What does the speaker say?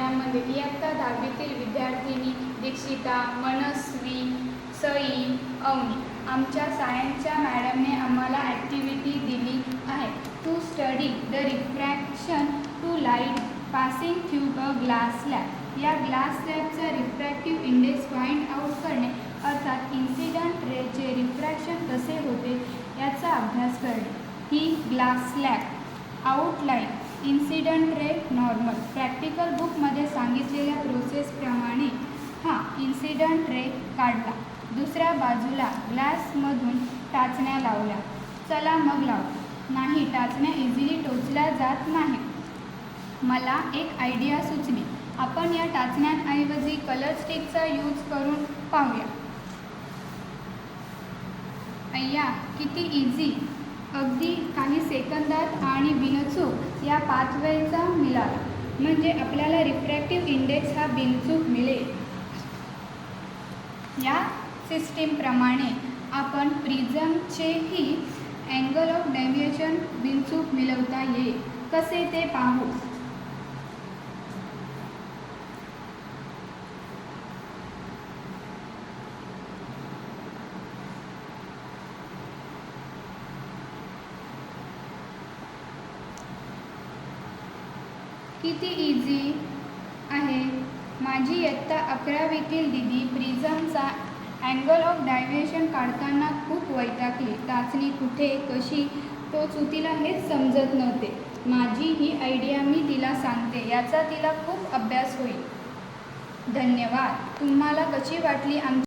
यामध्ये इयत्ता 10वीतील विद्यार्थिनी दीक्षिता, मनस्वी, सई, अवनी आमच्या सायन्सच्या मॅडमने आम्हाला ॲक्टिव्हिटी दिली आहे. To study the refraction to light passing through a glass slab. या ग्लास स्लॅबचा रिफ्रॅक्टिव्ह इंडेक्स फाइंड आउट करणे अर्थात इन्सिडंट रेचे रिफ्रॅक्शन कसे होते याचा अभ्यास करणे. ही glass slab outline incident ray normal. Practical बुकमध्ये सांगितलेल्या प्रोसेसप्रमाणे हा इन्सिडंट रे काढला. दुसऱ्या बाजूला ग्लासमधून टाचण्या लावल्या. चला मग लावतो. नाही, टाचण्या इझिली टोचल्या जात नाही. मला एक आयडिया सुचली. आपण या टाचण्यांऐवजी कलर स्टिकचा यूज करून पाहूया. अय्या, किती इझी. अगदी काही सेकंदात आणि बिनचूक या पाथवेचा मिळाला. म्हणजे आपल्याला रिफ्रॅक्टिव्ह इंडेक्स हा बिनचूक मिळेल. या सिस्टीमप्रमाणे आपण प्रिझमचेही अँगल ऑफ डेव्हिएशन बिनचूक मिळवता येईल. कसे ते पाहू. किती इझी आहे. माझी इयत्ता 11वीतील दीदी प्रिझमचा अँगल ऑफ डायव्हेशन काढताना खूप वैतागली. टाचणी कुठे कशी टोचू तिला हेच समजत नव्हते. माझी ही आयडिया मी तिला सांगते. याचा तिला खूप अभ्यास होईल. धन्यवाद. तुम्हाला कशी वाटली आमची